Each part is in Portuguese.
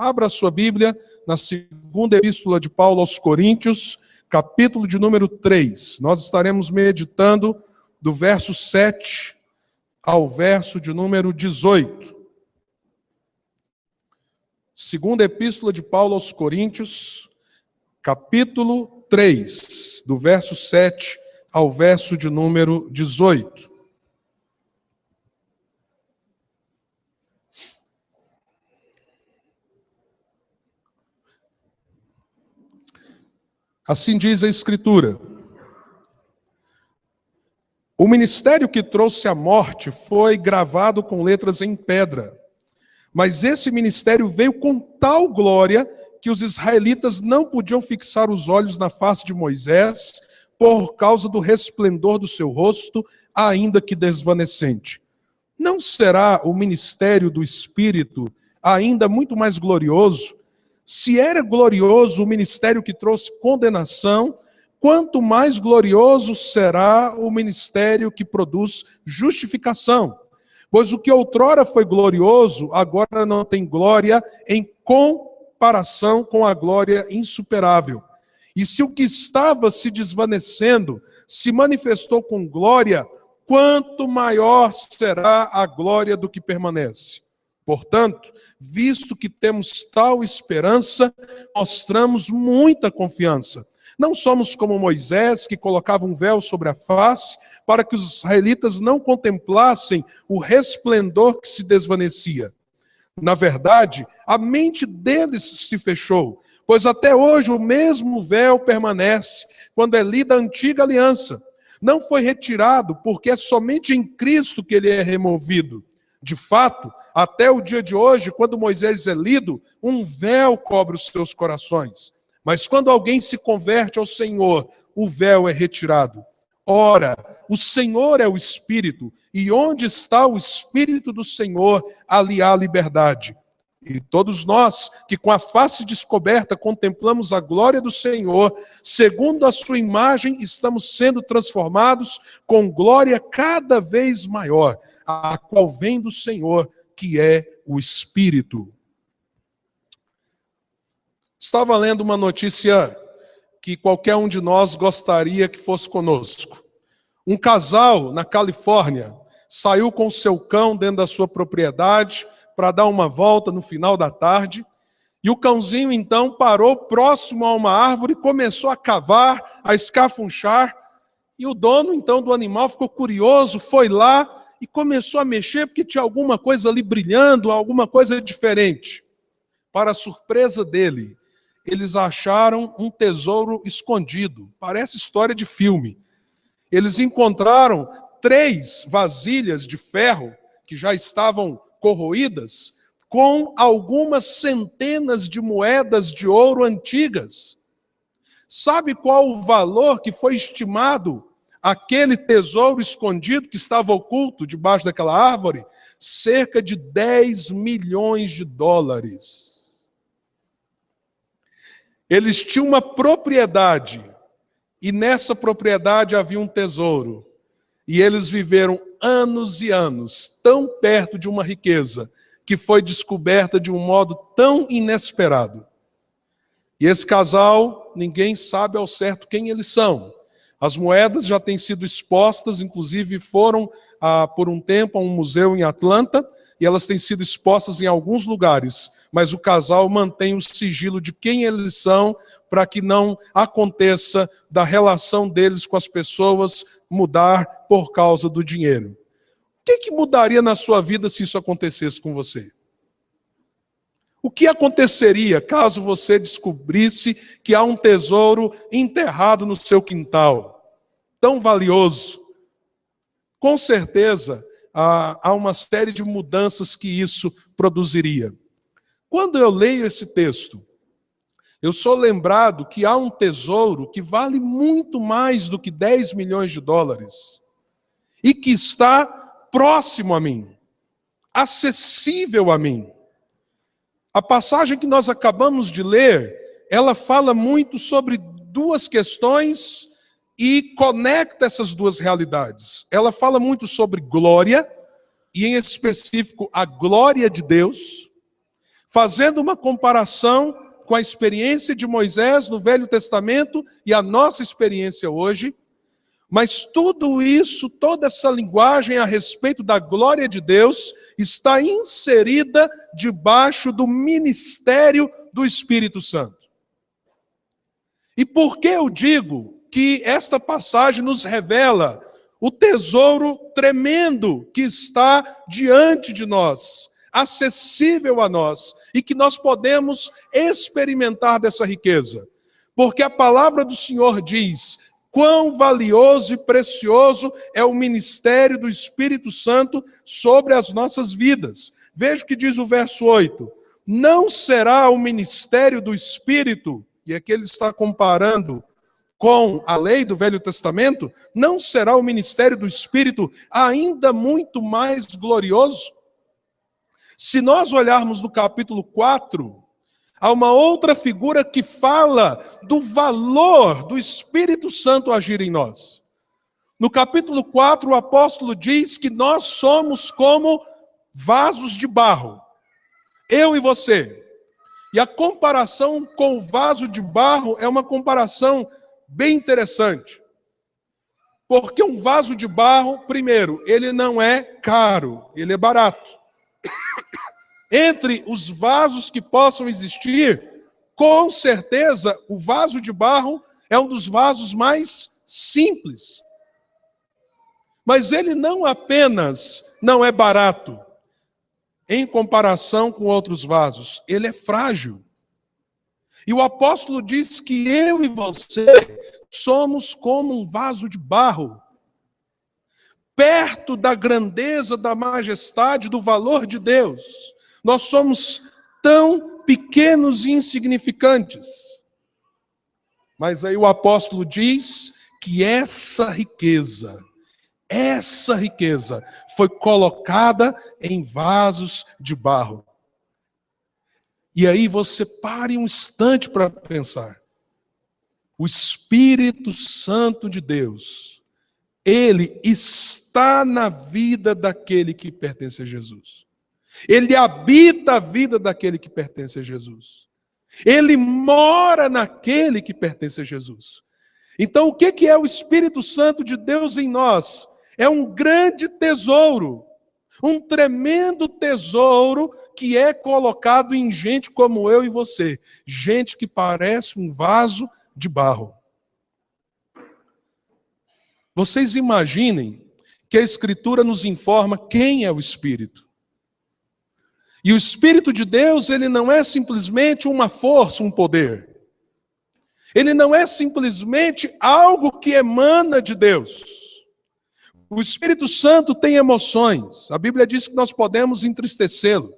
Abra a sua Bíblia na segunda epístola de Paulo aos Coríntios, capítulo de número 3. Nós estaremos meditando do verso 7 ao verso de número 18. Segunda epístola de Paulo aos Coríntios, capítulo 3, do verso 7 ao verso de número 18. Assim diz a Escritura: o ministério que trouxe a morte foi gravado com letras em pedra, mas esse ministério veio com tal glória que os israelitas não podiam fixar os olhos na face de Moisés por causa do resplendor do seu rosto, ainda que desvanecente. Não será o ministério do Espírito ainda muito mais glorioso? Se era glorioso o ministério que trouxe condenação, quanto mais glorioso será o ministério que produz justificação. Pois o que outrora foi glorioso, agora não tem glória em comparação com a glória insuperável. E se o que estava se desvanecendo se manifestou com glória, quanto maior será a glória do que permanece. Portanto, visto que temos tal esperança, mostramos muita confiança. Não somos como Moisés, que colocava um véu sobre a face, para que os israelitas não contemplassem o resplendor que se desvanecia. Na verdade, a mente deles se fechou, pois até hoje o mesmo véu permanece, quando é lida a antiga aliança. Não foi retirado, porque é somente em Cristo que ele é removido. De fato, até o dia de hoje, quando Moisés é lido, um véu cobre os seus corações. Mas quando alguém se converte ao Senhor, o véu é retirado. Ora, o Senhor é o Espírito, e onde está o Espírito do Senhor, ali há liberdade. E todos nós, que com a face descoberta contemplamos a glória do Senhor, segundo a sua imagem, estamos sendo transformados com glória cada vez maior, a qual vem do Senhor, que é o Espírito. Estava lendo uma notícia que qualquer um de nós gostaria que fosse conosco. Um casal na Califórnia saiu com o seu cão dentro da sua propriedade para dar uma volta no final da tarde, e o cãozinho então parou próximo a uma árvore e começou a cavar, a escafunchar, e o dono então do animal ficou curioso, foi lá e começou a mexer porque tinha alguma coisa ali brilhando, alguma coisa diferente. Para a surpresa dele, eles acharam um tesouro escondido. Parece história de filme. Eles encontraram 3 vasilhas de ferro que já estavam corroídas, com algumas centenas de moedas de ouro antigas. Sabe qual o valor que foi estimado aquele tesouro escondido que estava oculto debaixo daquela árvore? Cerca de 10 milhões de dólares. Eles tinham uma propriedade, e nessa propriedade havia um tesouro. E eles viveram anos e anos tão perto de uma riqueza que foi descoberta de um modo tão inesperado. E esse casal, ninguém sabe ao certo quem eles são. As moedas já têm sido expostas, inclusive foram por um tempo a um museu em Atlanta, e elas têm sido expostas em alguns lugares, mas o casal mantém o sigilo de quem eles são, para que não aconteça da relação deles com as pessoas mudar por causa do dinheiro. O que mudaria na sua vida se isso acontecesse com você? O que aconteceria caso você descobrisse que há um tesouro enterrado no seu quintal, tão valioso? Com certeza, há uma série de mudanças que isso produziria. Quando eu leio esse texto, eu sou lembrado que há um tesouro que vale muito mais do que 10 milhões de dólares e que está próximo a mim, acessível a mim. A passagem que nós acabamos de ler, ela fala muito sobre 2 questões e conecta essas 2 realidades. Ela fala muito sobre glória, e em específico a glória de Deus. fazendo uma comparação com a experiência de Moisés no Velho Testamento e a nossa experiência hoje. Mas tudo isso, toda essa linguagem a respeito da glória de Deus, está inserida debaixo do ministério do Espírito Santo. E por que eu digo que esta passagem nos revela o tesouro tremendo que está diante de nós, acessível a nós, e que nós podemos experimentar dessa riqueza? Porque a palavra do Senhor diz: quão valioso e precioso é o ministério do Espírito Santo sobre as nossas vidas. Veja o que diz o verso 8. Não será o ministério do Espírito, e aqui ele está comparando com a lei do Velho Testamento, não será o ministério do Espírito ainda muito mais glorioso? Se nós olharmos no capítulo 4, há uma outra figura que fala do valor do Espírito Santo agir em nós. No capítulo 4, o apóstolo diz que nós somos como vasos de barro. Eu e você. E a comparação com o vaso de barro é uma comparação bem interessante. Porque um vaso de barro, primeiro, ele não é caro, ele é barato. Entre os vasos que possam existir, com certeza, o vaso de barro é um dos vasos mais simples. Mas ele não apenas não é barato, em comparação com outros vasos, ele é frágil. E o apóstolo diz que eu e você somos como um vaso de barro, perto da grandeza, da majestade, do valor de Deus. Nós somos tão pequenos e insignificantes. Mas aí o apóstolo diz que essa riqueza foi colocada em vasos de barro. E aí você pare um instante para pensar. O Espírito Santo de Deus, ele está na vida daquele que pertence a Jesus. Ele habita a vida daquele que pertence a Jesus. Ele mora naquele que pertence a Jesus. Então, o que é o Espírito Santo de Deus em nós? É um grande tesouro, um tremendo tesouro que é colocado em gente como eu e você. Gente que parece um vaso de barro. Vocês imaginem que a Escritura nos informa quem é o Espírito. E o Espírito de Deus, ele não é simplesmente uma força, um poder. Ele não é simplesmente algo que emana de Deus. O Espírito Santo tem emoções. A Bíblia diz que nós podemos entristecê-lo.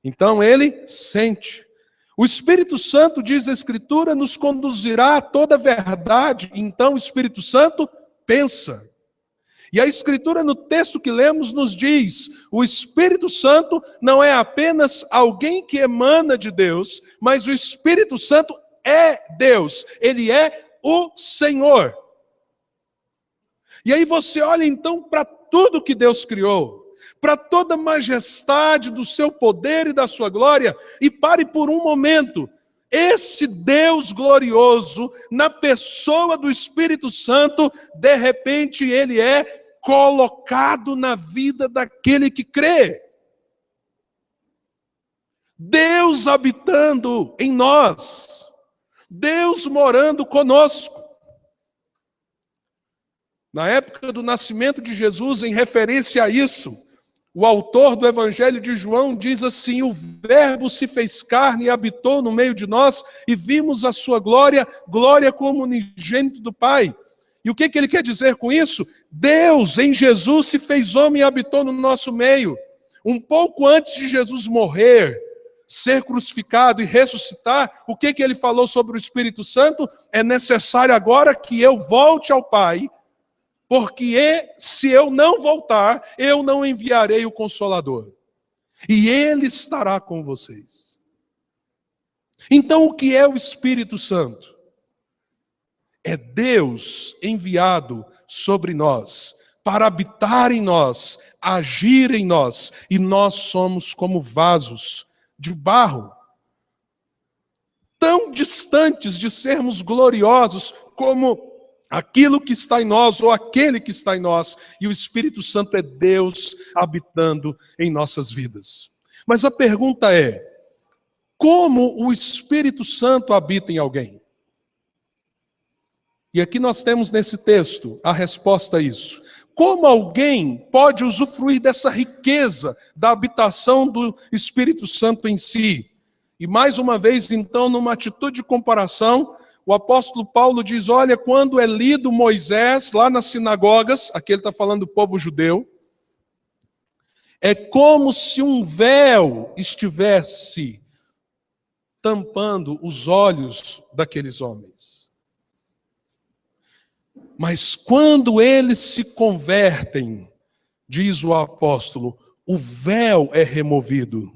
Então ele sente. O Espírito Santo, diz a Escritura, nos conduzirá a toda a verdade. Então o Espírito Santo pensa. E a Escritura, no texto que lemos, nos diz: o Espírito Santo não é apenas alguém que emana de Deus, mas o Espírito Santo é Deus, ele é o Senhor. E aí você olha então para tudo que Deus criou, para toda a majestade do seu poder e da sua glória, e pare por um momento. Esse Deus glorioso, na pessoa do Espírito Santo, de repente ele é colocado na vida daquele que crê. Deus habitando em nós, Deus morando conosco. Na época do nascimento de Jesus, em referência a isso, o autor do Evangelho de João diz assim: o Verbo se fez carne e habitou no meio de nós, e vimos a sua glória, glória como unigênito do Pai. E o que ele quer dizer com isso? Deus em Jesus se fez homem e habitou no nosso meio. Um pouco antes de Jesus morrer, ser crucificado e ressuscitar, o que ele falou sobre o Espírito Santo? É necessário agora que eu volte ao Pai, porque se eu não voltar, eu não enviarei o Consolador. E ele estará com vocês. Então, o que é o Espírito Santo? É Deus enviado sobre nós para habitar em nós, agir em nós, e nós somos como vasos de barro, tão distantes de sermos gloriosos como aquilo que está em nós, ou aquele que está em nós, e o Espírito Santo é Deus habitando em nossas vidas. Mas a pergunta é, como o Espírito Santo habita em alguém? E aqui nós temos nesse texto a resposta a isso. Como alguém pode usufruir dessa riqueza da habitação do Espírito Santo em si? E mais uma vez, então, numa atitude de comparação, o apóstolo Paulo diz, olha, quando é lido Moisés lá nas sinagogas, aqui ele está falando do povo judeu, é como se um véu estivesse tampando os olhos daqueles homens. Mas quando eles se convertem, diz o apóstolo, o véu é removido.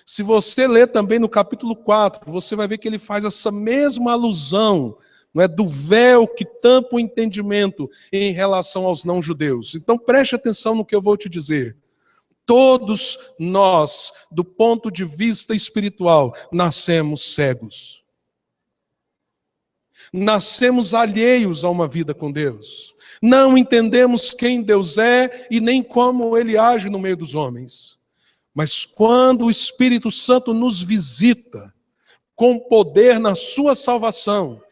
Se você ler também no capítulo 4, você vai ver que ele faz essa mesma alusão, não é, do véu que tampa o entendimento em relação aos não-judeus. Então preste atenção no que eu vou te dizer. Todos nós, do ponto de vista espiritual, nascemos cegos. Nascemos alheios a uma vida com Deus. Não entendemos quem Deus é e nem como Ele age no meio dos homens. Mas quando o Espírito Santo nos visita, com poder na sua salvação,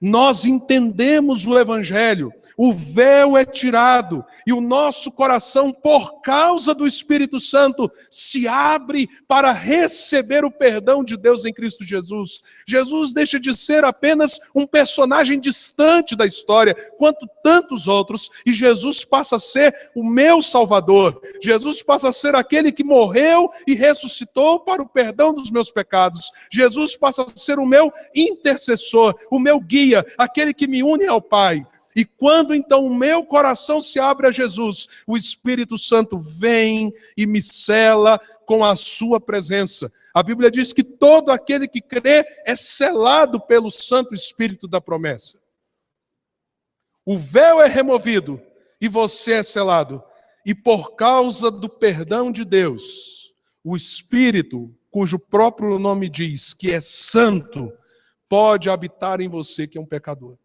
nós entendemos o Evangelho, o véu é tirado e o nosso coração, por causa do Espírito Santo, se abre para receber o perdão de Deus em Cristo Jesus. Jesus deixa de ser apenas um personagem distante da história, quanto tantos outros, e Jesus passa a ser o meu Salvador. Jesus passa a ser aquele que morreu e ressuscitou para o perdão dos meus pecados. Jesus passa a ser o meu intercessor, o meu guia, aquele que me une ao Pai. E quando então o meu coração se abre a Jesus, o Espírito Santo vem e me sela com a sua presença. A Bíblia diz que todo aquele que crê é selado pelo Santo Espírito da promessa. O véu é removido e você é selado. E por causa do perdão de Deus, o Espírito, cujo próprio nome diz que é santo, pode habitar em você que é um pecador.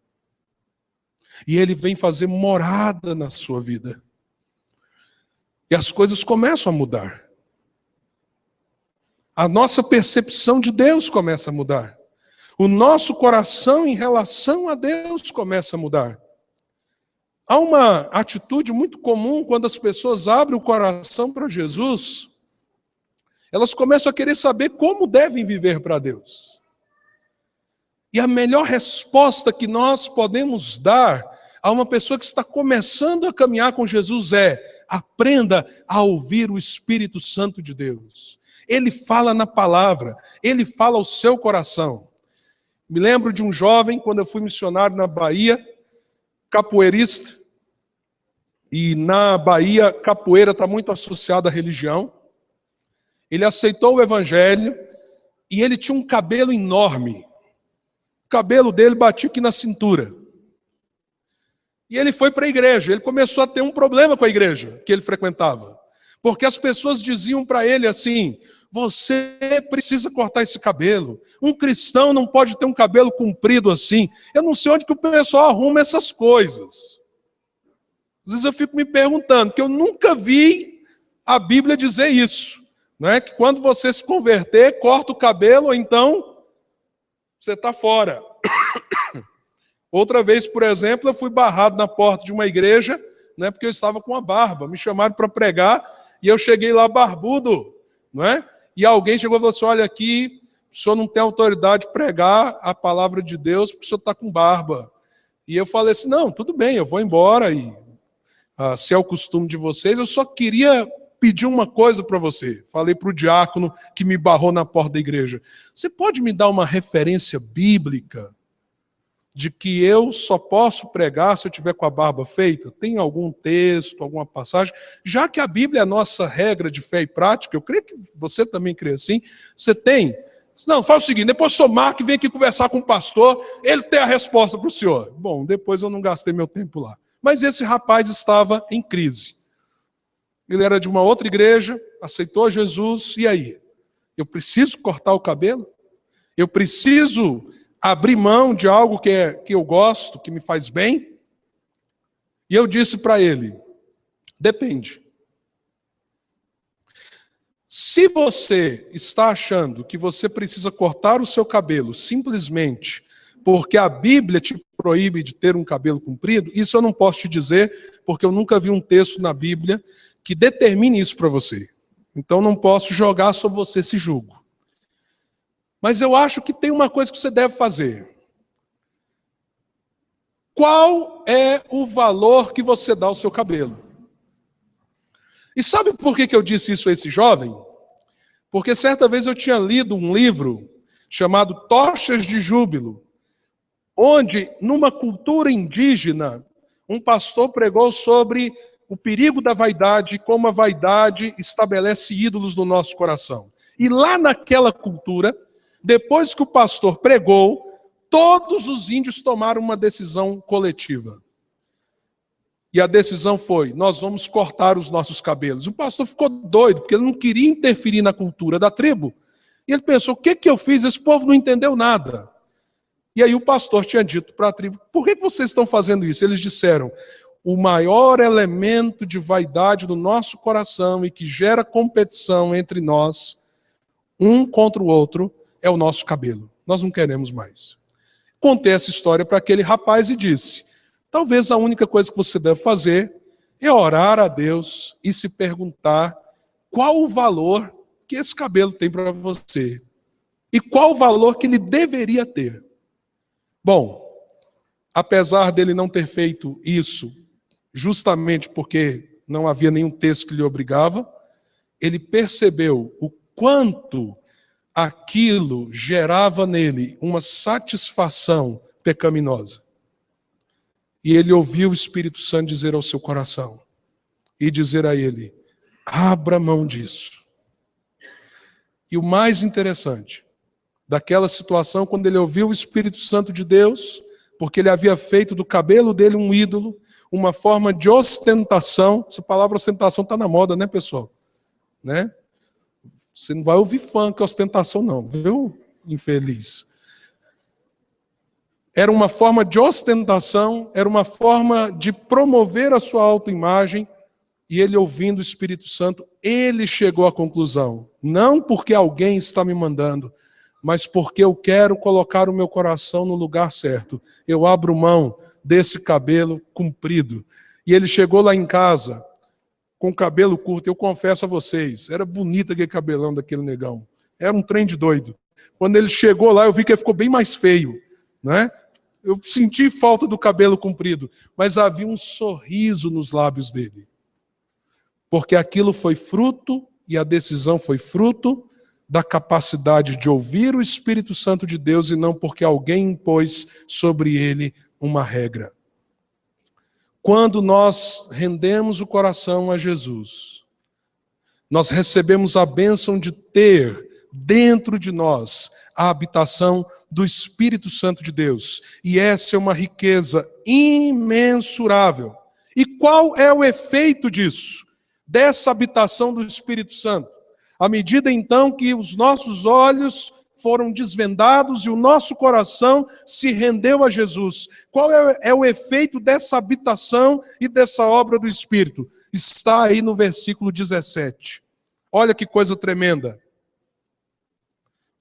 E ele vem fazer morada na sua vida. E as coisas começam a mudar. A nossa percepção de Deus começa a mudar. O nosso coração em relação a Deus começa a mudar. Há uma atitude muito comum quando as pessoas abrem o coração para Jesus. Elas começam a querer saber como devem viver para Deus. E a melhor resposta que nós podemos dar a uma pessoa que está começando a caminhar com Jesus é: aprenda a ouvir o Espírito Santo de Deus. Ele fala na palavra, ele fala ao seu coração. Me lembro de um jovem, quando eu fui missionário na Bahia, capoeirista, e na Bahia, capoeira está muito associada à religião. Ele aceitou o Evangelho e ele tinha um cabelo enorme. O cabelo dele batia aqui na cintura. E ele foi para a igreja. Ele começou a ter um problema com a igreja que ele frequentava. Porque as pessoas diziam para ele assim: você precisa cortar esse cabelo. Um cristão não pode ter um cabelo comprido assim. Eu não sei onde que o pessoal arruma essas coisas. Às vezes eu fico me perguntando, porque eu nunca vi a Bíblia dizer isso. Não é? Que quando você se converter, corta o cabelo, ou então você está fora. Outra vez, por exemplo, eu fui barrado na porta de uma igreja, né, porque eu estava com a barba. Me chamaram para pregar e eu cheguei lá barbudo. Não é? E alguém chegou e falou assim: olha aqui, o senhor não tem autoridade de pregar a palavra de Deus porque o senhor está com barba. E eu falei assim: não, tudo bem, eu vou embora. E se é o costume de vocês, eu só queria pedir uma coisa para você. Falei para o diácono que me barrou na porta da igreja: você pode me dar uma referência bíblica de que eu só posso pregar se eu tiver com a barba feita? Tem algum texto, alguma passagem? Já que a Bíblia é a nossa regra de fé e prática, eu creio que você também crê assim, você tem? Não, faz o seguinte, depois o senhor marca e vem aqui conversar com o pastor, ele tem a resposta para o senhor. Bom, depois eu não gastei meu tempo lá. Mas esse rapaz estava em crise. Ele era de uma outra igreja, aceitou Jesus, e aí? Eu preciso cortar o cabelo? Eu preciso abrir mão de algo que eu gosto, que me faz bem? E eu disse para ele, depende. Se você está achando que você precisa cortar o seu cabelo simplesmente porque a Bíblia te proíbe de ter um cabelo comprido, isso eu não posso te dizer, porque eu nunca vi um texto na Bíblia que determine isso para você. Então não posso jogar sobre você esse jugo. Mas eu acho que tem uma coisa que você deve fazer. Qual é o valor que você dá ao seu cabelo? E sabe por que eu disse isso a esse jovem? Porque certa vez eu tinha lido um livro chamado Tochas de Júbilo, onde, numa cultura indígena, um pastor pregou sobre o perigo da vaidade e como a vaidade estabelece ídolos no nosso coração. E lá naquela cultura, depois que o pastor pregou, todos os índios tomaram uma decisão coletiva. E a decisão foi, nós vamos cortar os nossos cabelos. O pastor ficou doido, porque ele não queria interferir na cultura da tribo. E ele pensou, o que eu fiz? Esse povo não entendeu nada. E aí o pastor tinha dito para a tribo, por que vocês estão fazendo isso? Eles disseram, o maior elemento de vaidade do nosso coração e que gera competição entre nós, um contra o outro, é o nosso cabelo. Nós não queremos mais. Contei essa história para aquele rapaz e disse, talvez a única coisa que você deve fazer é orar a Deus e se perguntar qual o valor que esse cabelo tem para você e qual o valor que ele deveria ter. Bom, apesar dele não ter feito isso justamente porque não havia nenhum texto que lhe obrigava, ele percebeu o quanto aquilo gerava nele uma satisfação pecaminosa. E ele ouviu o Espírito Santo dizer ao seu coração, e dizer a ele, abra mão disso. E o mais interessante, daquela situação, quando ele ouviu o Espírito Santo de Deus, porque ele havia feito do cabelo dele um ídolo, uma forma de ostentação, essa palavra ostentação está na moda, né, pessoal? Né? Você não vai ouvir funk, ostentação não, viu, infeliz? Era uma forma de ostentação, era uma forma de promover a sua autoimagem, e ele ouvindo o Espírito Santo, ele chegou à conclusão, não porque alguém está me mandando, mas porque eu quero colocar o meu coração no lugar certo. Eu abro mão desse cabelo comprido. E ele chegou lá em casa, com cabelo curto, eu confesso a vocês, era bonito aquele cabelão daquele negão, era um trem de doido. Quando ele chegou lá, eu vi que ele ficou bem mais feio, né? Eu senti falta do cabelo comprido, mas havia um sorriso nos lábios dele. Porque aquilo foi fruto, e a decisão foi fruto, da capacidade de ouvir o Espírito Santo de Deus, e não porque alguém impôs sobre ele uma regra. Quando nós rendemos o coração a Jesus, nós recebemos a bênção de ter dentro de nós a habitação do Espírito Santo de Deus. E essa é uma riqueza imensurável. E qual é o efeito disso? Dessa habitação do Espírito Santo? À medida então que os nossos olhos foram desvendados e o nosso coração se rendeu a Jesus. Qual é o efeito dessa habitação e dessa obra do Espírito? Está aí no versículo 17. Olha que coisa tremenda.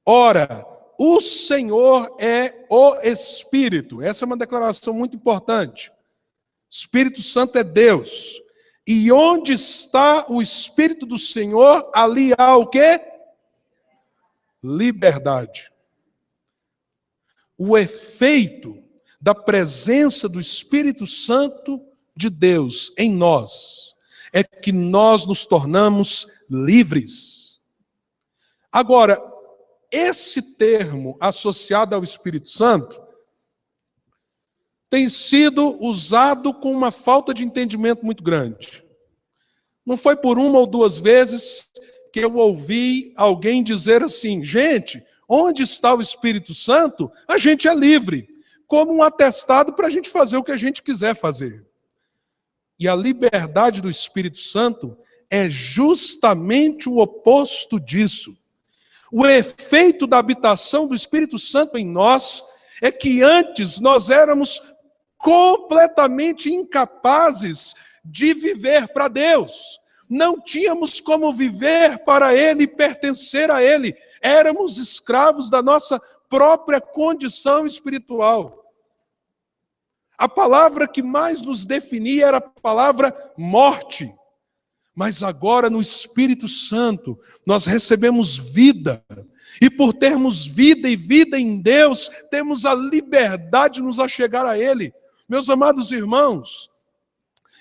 Ora, o Senhor é o Espírito. Essa é uma declaração muito importante. Espírito Santo é Deus. E onde está o Espírito do Senhor, ali há o quê? Liberdade. O efeito da presença do Espírito Santo de Deus em nós é que nós nos tornamos livres. Agora, esse termo associado ao Espírito Santo tem sido usado com uma falta de entendimento muito grande. Não foi por uma ou duas vezes que eu ouvi alguém dizer assim, gente, onde está o Espírito Santo, a gente é livre, como um atestado para a gente fazer o que a gente quiser fazer. e a liberdade do Espírito Santo é justamente o oposto disso. O efeito da habitação do Espírito Santo em nós é que antes nós éramos completamente incapazes de viver para Deus. Não tínhamos como viver para Ele e pertencer a Ele. Éramos escravos da nossa própria condição espiritual. A palavra que mais nos definia era a palavra morte. Mas agora no Espírito Santo nós recebemos vida. E por termos vida e vida em Deus, temos a liberdade de nos achegar a Ele. Meus amados irmãos,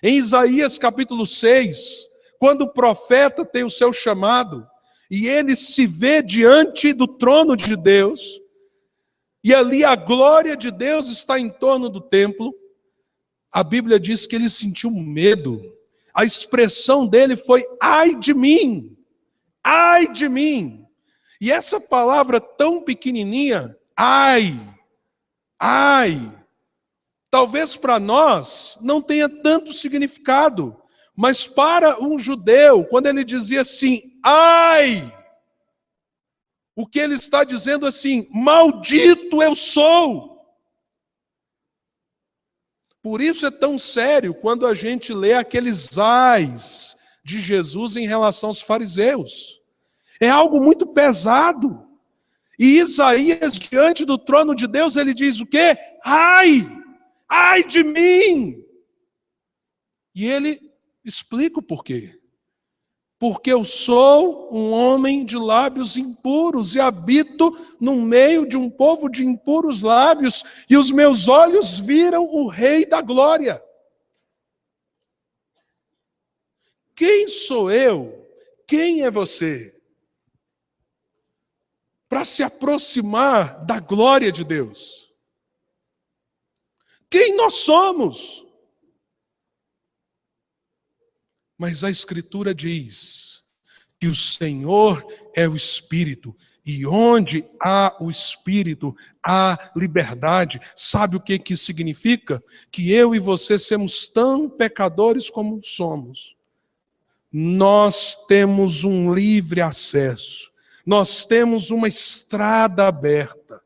em Isaías capítulo 6, quando o profeta tem o seu chamado, e ele se vê diante do trono de Deus, e ali a glória de Deus está em torno do templo, a Bíblia diz que ele sentiu medo. A expressão dele foi: ai de mim, ai de mim. E essa palavra tão pequenininha, ai, talvez para nós não tenha tanto significado, mas para um judeu, quando ele dizia assim, ai, o que ele está dizendo assim, maldito eu sou. Por isso é tão sério quando a gente lê aqueles ais de Jesus em relação aos fariseus. É algo muito pesado. E Isaías, diante do trono de Deus, ele diz o quê? Ai de mim! E ele explica o porquê. Porque eu sou um homem de lábios impuros e habito no meio de um povo de impuros lábios, e os meus olhos viram o Rei da Glória. Quem sou eu? Quem é você? Para se aproximar da glória de Deus. Quem nós somos? Mas a Escritura diz que o Senhor é o Espírito, e onde há o Espírito, há liberdade. Sabe o que isso significa? Que eu e você somos tão pecadores como somos. Nós temos um livre acesso, nós temos uma estrada aberta.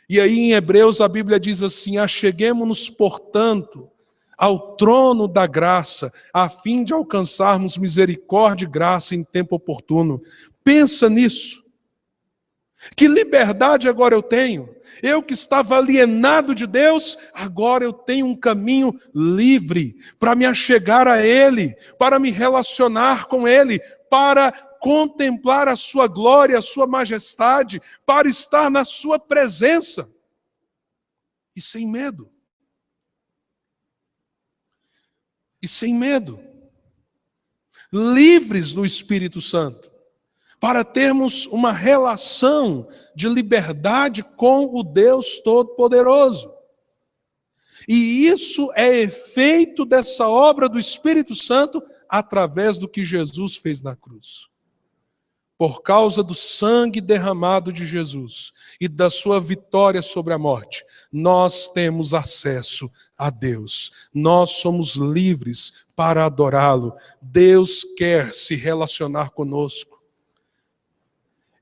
E aí em Hebreus a Bíblia diz assim: acheguemo-nos, portanto, ao trono da graça, a fim de alcançarmos misericórdia e graça em tempo oportuno. Pensa nisso. Que liberdade agora eu tenho? Eu que estava alienado de Deus, agora eu tenho um caminho livre para me achegar a Ele, para me relacionar com Ele, para contemplar a sua glória, a sua majestade, para estar na sua presença. E sem medo. E sem medo, livres do Espírito Santo, para termos uma relação de liberdade com o Deus Todo-Poderoso. E isso é efeito dessa obra do Espírito Santo através do que Jesus fez na cruz. Por causa do sangue derramado de Jesus e da sua vitória sobre a morte, nós temos acesso a Deus. Nós somos livres para adorá-lo. Deus quer se relacionar conosco.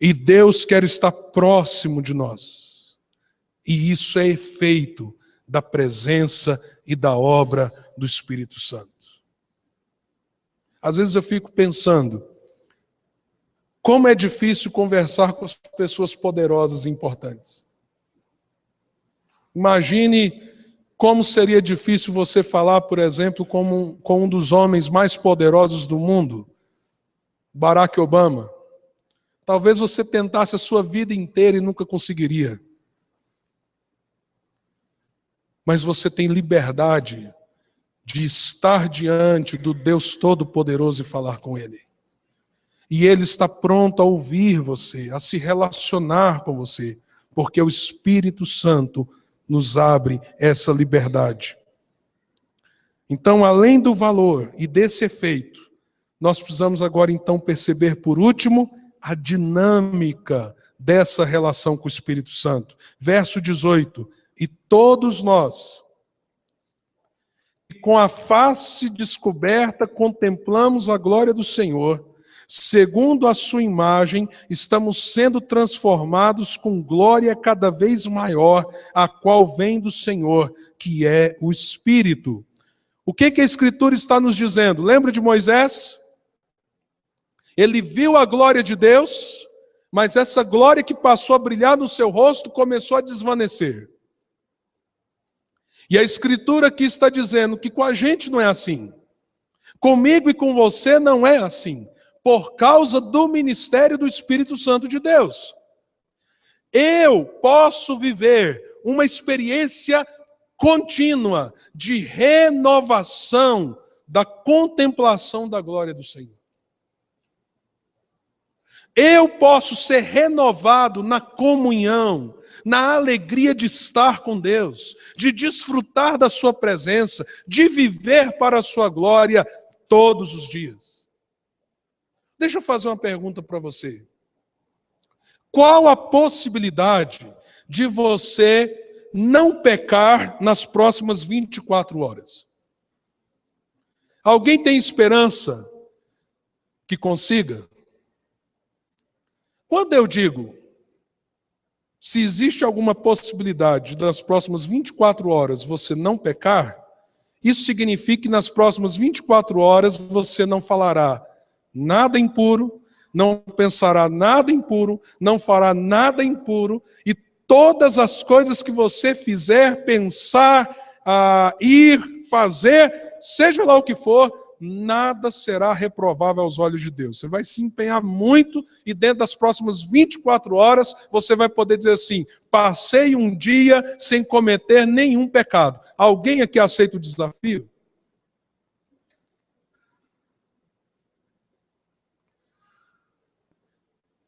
E Deus quer estar próximo de nós. E isso é efeito da presença e da obra do Espírito Santo. Às vezes eu fico pensando, como é difícil conversar com as pessoas poderosas e importantes. Imagine como seria difícil você falar, por exemplo, com um dos homens mais poderosos do mundo, Barack Obama. Talvez você tentasse a sua vida inteira e nunca conseguiria. Mas você tem liberdade de estar diante do Deus Todo-Poderoso e falar com Ele. E Ele está pronto a ouvir você, a se relacionar com você, porque o Espírito Santo nos abre essa liberdade. Então, além do valor e desse efeito, nós precisamos agora então perceber, por último, a dinâmica dessa relação com o Espírito Santo. Verso 18, e todos nós, com a face descoberta contemplamos a glória do Senhor, segundo a sua imagem, estamos sendo transformados com glória cada vez maior, a qual vem do Senhor, que é o Espírito. O que a Escritura está nos dizendo? Lembra de Moisés? Ele viu a glória de Deus, mas essa glória que passou a brilhar no seu rosto começou a desvanecer. E a Escritura aqui está dizendo que com a gente não é assim. Comigo e com você não é assim. Por causa do ministério do Espírito Santo de Deus. Eu posso viver uma experiência contínua de renovação da contemplação da glória do Senhor. Eu posso ser renovado na comunhão, na alegria de estar com Deus, de desfrutar da sua presença, de viver para a sua glória todos os dias. Deixa eu fazer uma pergunta para você. Qual a possibilidade de você não pecar nas próximas 24 horas? Alguém tem esperança que consiga? Quando eu digo, se existe alguma possibilidade das próximas 24 horas você não pecar, isso significa que nas próximas 24 horas você não falará nada impuro, não pensará nada impuro, não fará nada impuro, e todas as coisas que você fizer, pensar, ir, fazer, seja lá o que for, nada será reprovável aos olhos de Deus. Você vai se empenhar muito e dentro das próximas 24 horas você vai poder dizer assim, passei um dia sem cometer nenhum pecado. Alguém aqui aceita o desafio?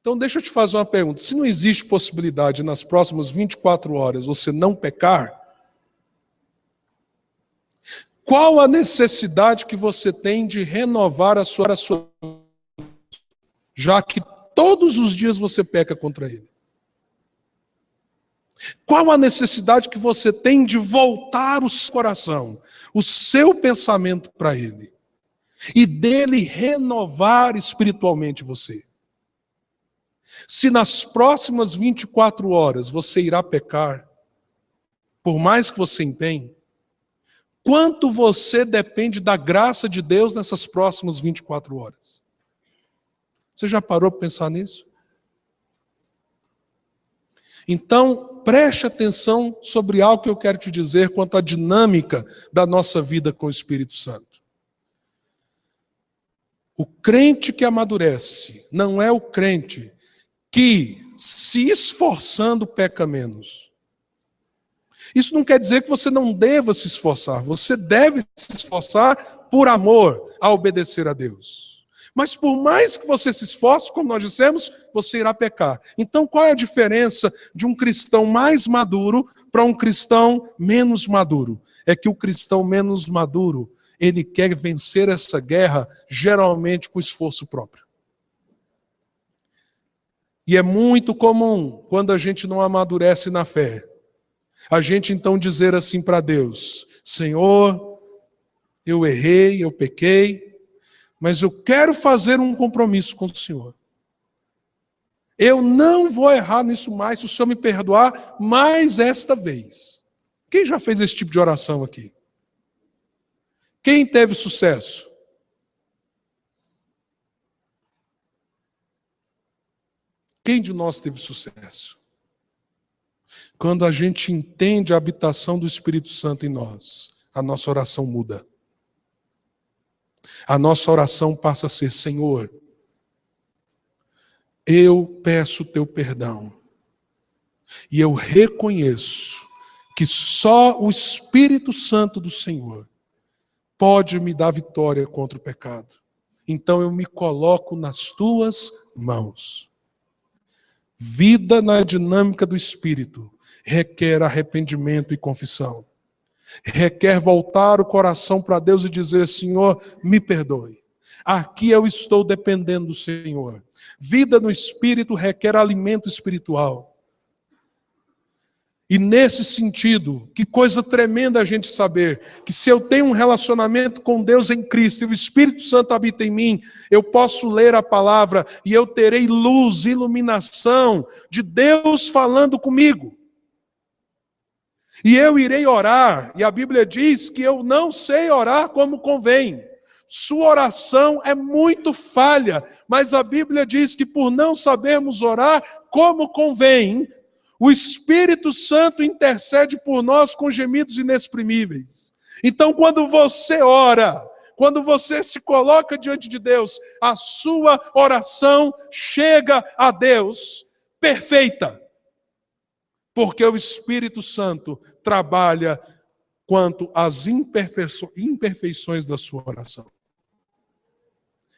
Então deixa eu te fazer uma pergunta. Se não existe possibilidade nas próximas 24 horas você não pecar, qual a necessidade que você tem de renovar a sua já que todos os dias você peca contra ele? Qual a necessidade que você tem de voltar o seu coração, o seu pensamento para ele e dele renovar espiritualmente você? Se nas próximas 24 horas você irá pecar, por mais que você empenhe, quanto você depende da graça de Deus nessas próximas 24 horas? Você já parou para pensar nisso? Então, preste atenção sobre algo que eu quero te dizer quanto à dinâmica da nossa vida com o Espírito Santo. O crente que amadurece não é o crente que, se esforçando, peca menos. Isso não quer dizer que você não deva se esforçar. Você deve se esforçar por amor a obedecer a Deus. Mas por mais que você se esforce, como nós dissemos, você irá pecar. Então qual é a diferença de um cristão mais maduro para um cristão menos maduro? É que o cristão menos maduro, ele quer vencer essa guerra, geralmente com esforço próprio. E é muito comum, quando a gente não amadurece na fé, a gente então dizer assim para Deus, Senhor, eu errei, eu pequei, mas eu quero fazer um compromisso com o Senhor. Eu não vou errar nisso mais, se o Senhor me perdoar mais esta vez. Quem já fez esse tipo de oração aqui? Quem teve sucesso? Quem de nós teve sucesso? Quando a gente entende a habitação do Espírito Santo em nós, a nossa oração muda. A nossa oração passa a ser, Senhor, eu peço o teu perdão. E eu reconheço que só o Espírito Santo do Senhor pode me dar vitória contra o pecado. Então eu me coloco nas tuas mãos. Vida na dinâmica do Espírito requer arrependimento e confissão. Requer voltar o coração para Deus e dizer, Senhor, me perdoe. Aqui eu estou dependendo do Senhor. Vida no Espírito requer alimento espiritual. E nesse sentido, que coisa tremenda a gente saber que se eu tenho um relacionamento com Deus em Cristo e o Espírito Santo habita em mim, eu posso ler a palavra e eu terei luz, iluminação de Deus falando comigo. E eu irei orar, e a Bíblia diz que eu não sei orar como convém. Sua oração é muito falha, mas a Bíblia diz que por não sabermos orar como convém, o Espírito Santo intercede por nós com gemidos inexprimíveis. Então, quando você ora, quando você se coloca diante de Deus, a sua oração chega a Deus perfeita. Porque o Espírito Santo trabalha quanto às imperfeições da sua oração.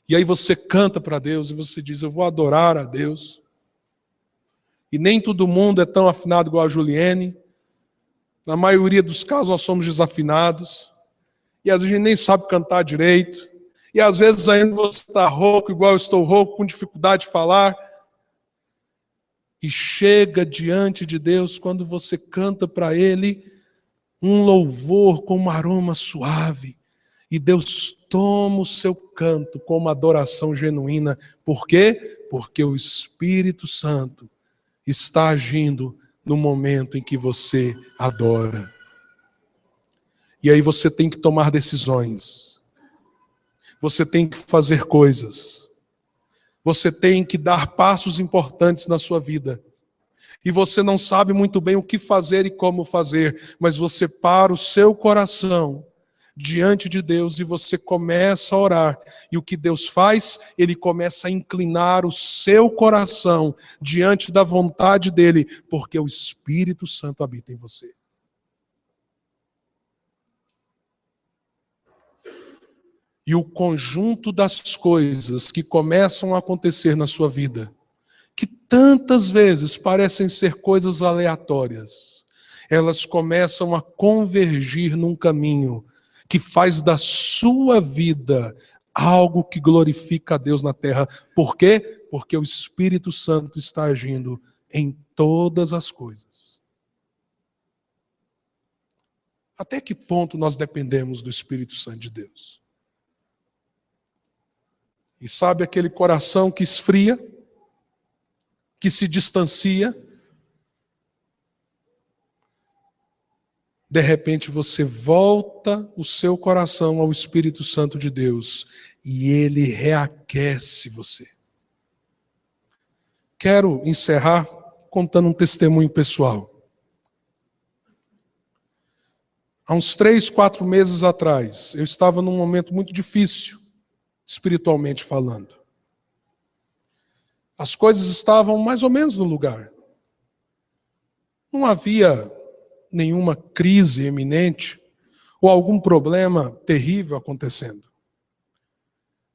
E aí você canta para Deus e você diz, eu vou adorar a Deus. E nem todo mundo é tão afinado igual a Juliene. Na maioria dos casos nós somos desafinados. E às vezes a gente nem sabe cantar direito. E às vezes ainda você está rouco, igual eu estou rouco, com dificuldade de falar. E chega diante de Deus quando você canta para Ele um louvor com um aroma suave. E Deus toma o seu canto como adoração genuína. Por quê? Porque o Espírito Santo está agindo no momento em que você adora. E aí você tem que tomar decisões. Você tem que fazer coisas. Você tem que dar passos importantes na sua vida. E você não sabe muito bem o que fazer e como fazer, mas você para o seu coração diante de Deus e você começa a orar. E o que Deus faz? Ele começa a inclinar o seu coração diante da vontade dele, porque o Espírito Santo habita em você. E o conjunto das coisas que começam a acontecer na sua vida, que tantas vezes parecem ser coisas aleatórias, elas começam a convergir num caminho que faz da sua vida algo que glorifica a Deus na terra. Por quê? Porque o Espírito Santo está agindo em todas as coisas. Até que ponto nós dependemos do Espírito Santo de Deus? E sabe aquele coração que esfria, que se distancia? De repente você volta o seu coração ao Espírito Santo de Deus e ele reaquece você. Quero encerrar contando um testemunho pessoal. Há uns 3, 4 meses atrás, eu estava num momento muito difícil, espiritualmente falando. As coisas estavam mais ou menos no lugar. Não havia nenhuma crise eminente ou algum problema terrível acontecendo.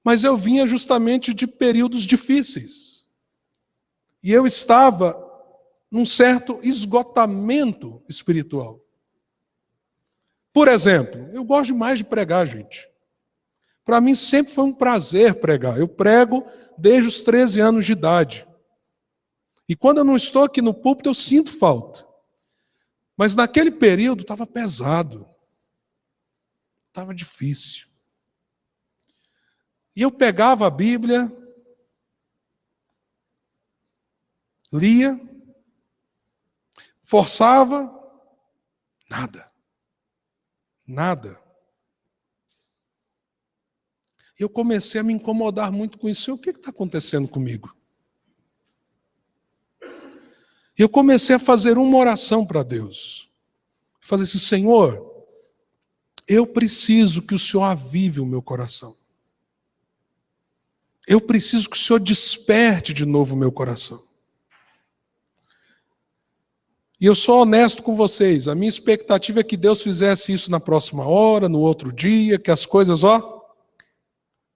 Mas eu vinha justamente de períodos difíceis. E eu estava num certo esgotamento espiritual. Por exemplo, eu gosto demais de pregar, gente. Para mim sempre foi um prazer pregar. Eu prego desde os 13 anos de idade. E quando eu não estou aqui no púlpito, eu sinto falta. Mas naquele período estava pesado. Estava difícil. E eu pegava a Bíblia, lia, forçava, nada. Nada. E eu comecei a me incomodar muito com isso. O que está acontecendo comigo? E eu comecei a fazer uma oração para Deus. Falei assim, Senhor, eu preciso que o Senhor avive o meu coração. Eu preciso que o Senhor desperte de novo o meu coração. E eu sou honesto com vocês, a minha expectativa é que Deus fizesse isso na próxima hora, no outro dia, que as coisas,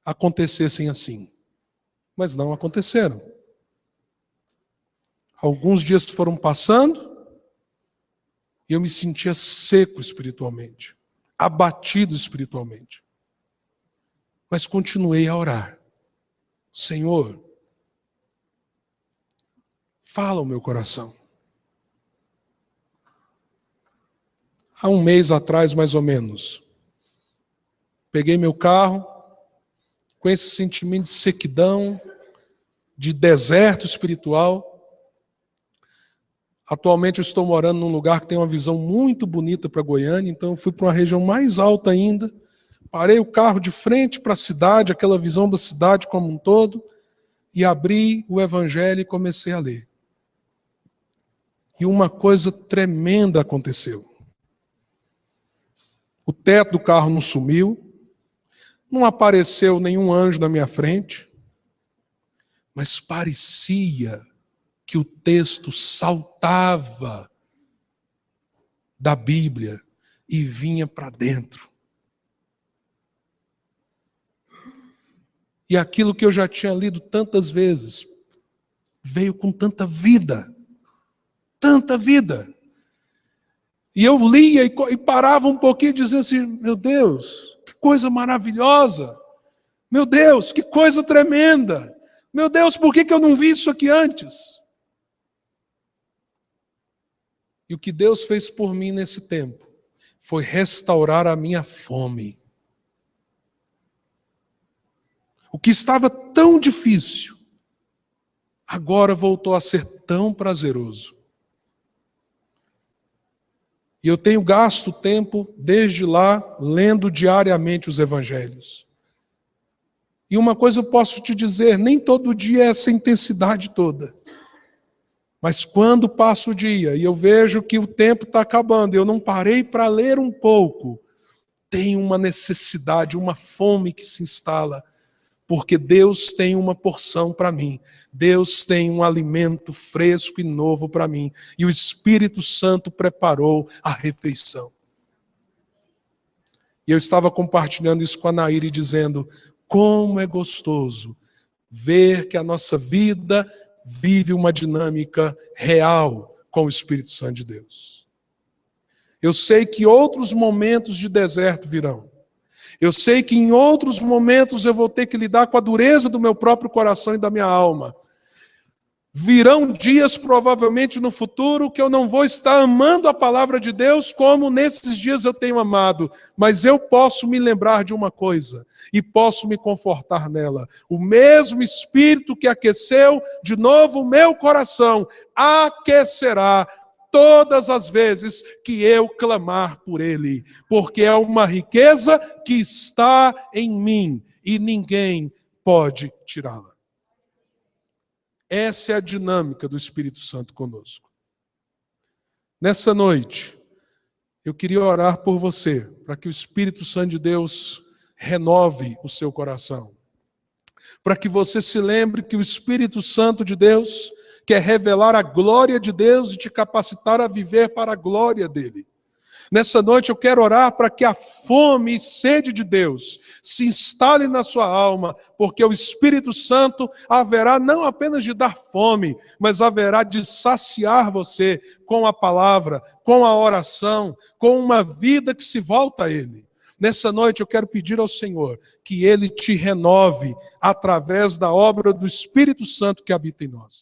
acontecessem assim. Mas não aconteceram. Alguns dias foram passando e eu me sentia seco espiritualmente, abatido espiritualmente. Mas continuei a orar. Senhor, fala o meu coração. há um mês atrás, mais ou menos. Peguei meu carro, com esse sentimento de sequidão, de deserto espiritual. Atualmente eu estou morando num lugar que tem uma visão muito bonita para Goiânia, então eu fui para uma região mais alta ainda, parei o carro de frente para a cidade, aquela visão da cidade como um todo, e abri o Evangelho e comecei a ler. E uma coisa tremenda aconteceu. O teto do carro não sumiu, não apareceu nenhum anjo na minha frente, mas parecia que o texto saltava da Bíblia e vinha para dentro. E aquilo que eu já tinha lido tantas vezes veio com tanta vida. Tanta vida. E eu lia e parava um pouquinho e dizia assim, meu Deus, que coisa maravilhosa. Meu Deus, que coisa tremenda. Meu Deus, por que eu não vi isso aqui antes? E o que Deus fez por mim nesse tempo foi restaurar a minha fome. O que estava tão difícil, agora voltou a ser tão prazeroso. E eu tenho gasto tempo, desde lá, lendo diariamente os evangelhos. E uma coisa eu posso te dizer, nem todo dia é essa intensidade toda. Mas quando passa o dia e eu vejo que o tempo está acabando, eu não parei para ler um pouco, tem uma necessidade, uma fome que se instala. Porque Deus tem uma porção para mim. Deus tem um alimento fresco e novo para mim. E o Espírito Santo preparou a refeição. E eu estava compartilhando isso com a Nair e dizendo, como é gostoso ver que a nossa vida vive uma dinâmica real com o Espírito Santo de Deus. Eu sei que outros momentos de deserto virão. Eu sei que em outros momentos eu vou ter que lidar com a dureza do meu próprio coração e da minha alma. Virão dias, provavelmente no futuro, que eu não vou estar amando a palavra de Deus como nesses dias eu tenho amado. Mas eu posso me lembrar de uma coisa e posso me confortar nela. O mesmo Espírito que aqueceu de novo o meu coração, aquecerá todas as vezes que eu clamar por Ele, porque é uma riqueza que está em mim e ninguém pode tirá-la. Essa é a dinâmica do Espírito Santo conosco. Nessa noite, eu queria orar por você, para que o Espírito Santo de Deus renove o seu coração. Para que você se lembre que o Espírito Santo de Deus quer revelar a glória de Deus e te capacitar a viver para a glória dele. Nessa noite eu quero orar para que a fome e sede de Deus se instale na sua alma, porque o Espírito Santo haverá não apenas de dar fome, mas haverá de saciar você com a palavra, com a oração, com uma vida que se volta a Ele. Nessa noite eu quero pedir ao Senhor que Ele te renove através da obra do Espírito Santo que habita em nós.